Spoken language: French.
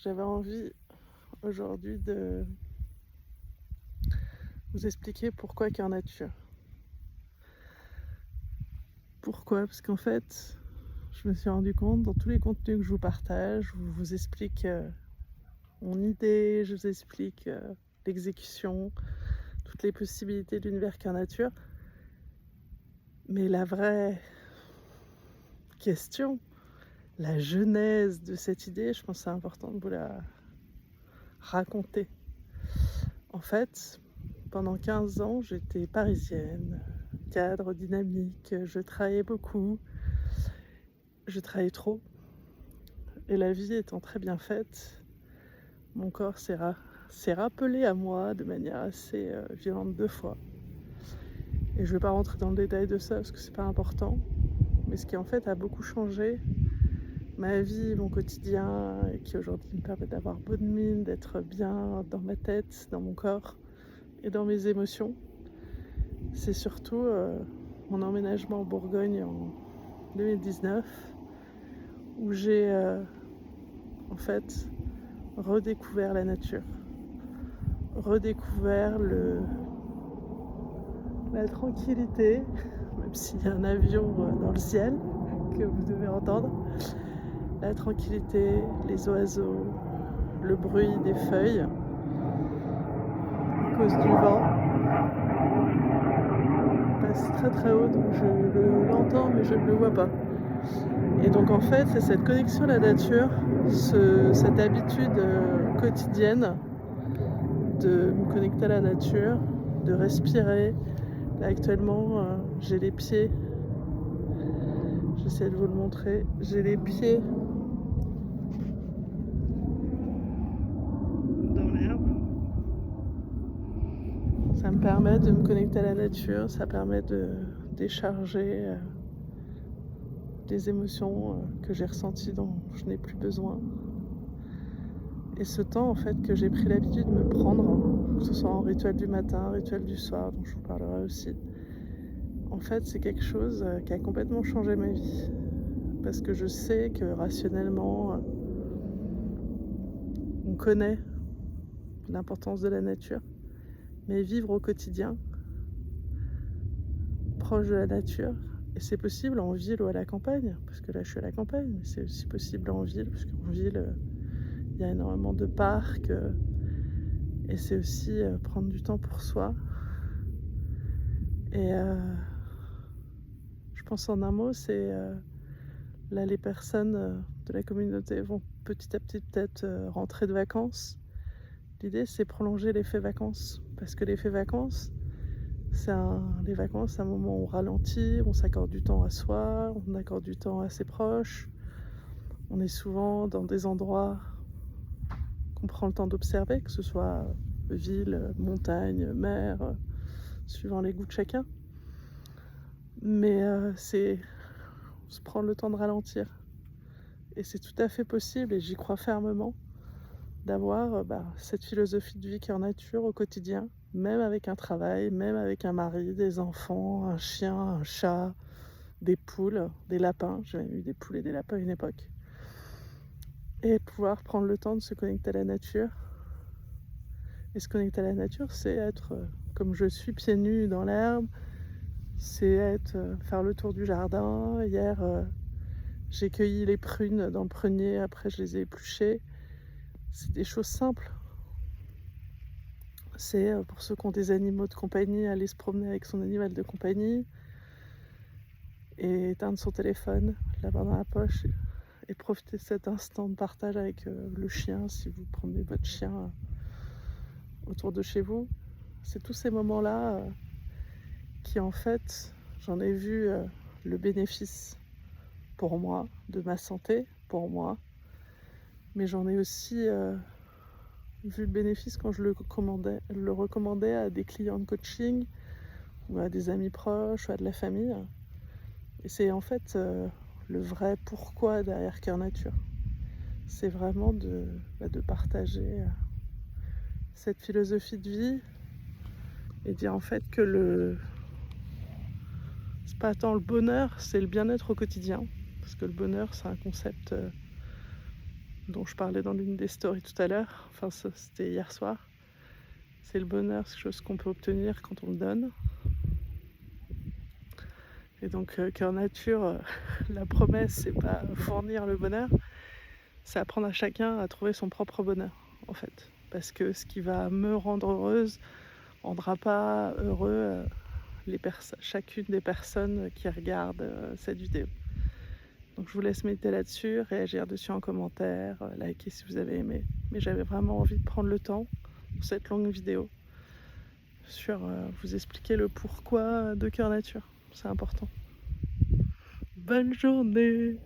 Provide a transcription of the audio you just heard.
J'avais envie aujourd'hui de vous expliquer pourquoi Cœur Nature. Pourquoi? Parce qu'en fait, je me suis rendu compte dans tous les contenus que je vous partage, je vous explique mon idée, je vous explique l'exécution, toutes les possibilités de l'univers Cœur Nature. Mais la vraie question, la genèse de cette idée, je pense que c'est important de vous la raconter. En fait, pendant 15 ans, j'étais parisienne, cadre dynamique, je travaillais beaucoup, je travaillais trop. Et la vie étant très bien faite, mon corps s'est rappelé à moi de manière assez violente 2 fois. Et je ne vais pas rentrer dans le détail de ça parce que c'est pas important. Mais ce qui en fait a beaucoup changé ma vie, mon quotidien, et qui aujourd'hui me permet d'avoir bonne mine, d'être bien dans ma tête, dans mon corps et dans mes émotions, c'est surtout mon emménagement en Bourgogne en 2019 où j'ai en fait redécouvert la nature, redécouvert la tranquillité, même s'il y a un avion dans le ciel que vous devez entendre, la tranquillité, les oiseaux, le bruit des feuilles à cause du vent. C'est très très haut donc je l'entends mais je ne le vois pas. Et donc en fait c'est cette connexion à la nature, cette habitude quotidienne de me connecter à la nature, de respirer. Là actuellement j'ai les pieds, j'essaie de vous le montrer, j'ai les pieds dans l'herbe. Ça me permet de me connecter à la nature, ça permet de décharger des émotions que j'ai ressenties dont je n'ai plus besoin. Et ce temps en fait que j'ai pris l'habitude de me prendre, que ce soit en rituel du matin, rituel du soir, dont je vous parlerai aussi, en fait c'est quelque chose qui a complètement changé ma vie. Parce que je sais que rationnellement, on connaît l'importance de la nature, mais vivre au quotidien, proche de la nature, et c'est possible en ville ou à la campagne, parce que là je suis à la campagne, mais c'est aussi possible en ville, parce qu'en ville, il y a énormément de parcs, et c'est aussi prendre du temps pour soi. Et je pense en un mot, c'est là les personnes de la communauté vont petit à petit peut-être rentrer de vacances. L'idée c'est prolonger l'effet vacances, parce que l'effet vacances, les vacances, c'est un moment où on ralentit, on s'accorde du temps à soi, on accorde du temps à ses proches. On est souvent dans des endroits qu'on prend le temps d'observer, que ce soit ville, montagne, mer, suivant les goûts de chacun. Mais c'est se prendre le temps de ralentir. Et c'est tout à fait possible, et j'y crois fermement, d'avoir cette philosophie de vie Cœur Nature au quotidien, même avec un travail, même avec un mari, des enfants, un chien, un chat, des poules, des lapins. J'ai même eu des poules et des lapins à une époque. Et pouvoir prendre le temps de se connecter à la nature. Et se connecter à la nature, c'est être comme je suis, pieds nus dans l'herbe, c'est faire le tour du jardin. Hier, j'ai cueilli les prunes dans le prunier, après je les ai épluchées. C'est des choses simples. C'est pour ceux qui ont des animaux de compagnie, aller se promener avec son animal de compagnie et éteindre son téléphone, l'avoir dans la poche et profiter de cet instant de partage avec le chien, si vous promenez votre chien autour de chez vous. C'est tous ces moments-là qui en fait, j'en ai vu le bénéfice pour moi, de ma santé, pour moi, mais j'en ai aussi vu le bénéfice quand je le recommandais à des clients de coaching ou à des amis proches ou à de la famille. Et c'est en fait le vrai pourquoi derrière Cœur Nature. C'est vraiment de partager cette philosophie de vie et dire en fait que c'est pas tant le bonheur, c'est le bien-être au quotidien. Parce que le bonheur, c'est un concept dont je parlais dans l'une des stories tout à l'heure, enfin c'était hier soir. C'est le bonheur, c'est quelque chose qu'on peut obtenir quand on le donne. Et donc Cœur Nature, la promesse, c'est pas fournir le bonheur, c'est apprendre à chacun à trouver son propre bonheur, en fait. Parce que ce qui va me rendre heureuse rendra pas heureux chacune des personnes qui regardent cette vidéo. Donc je vous laisse méditer là-dessus, réagir dessus en commentaire, liker si vous avez aimé. Mais j'avais vraiment envie de prendre le temps pour cette longue vidéo sur vous expliquer le pourquoi de Cœur Nature. C'est important. Bonne journée!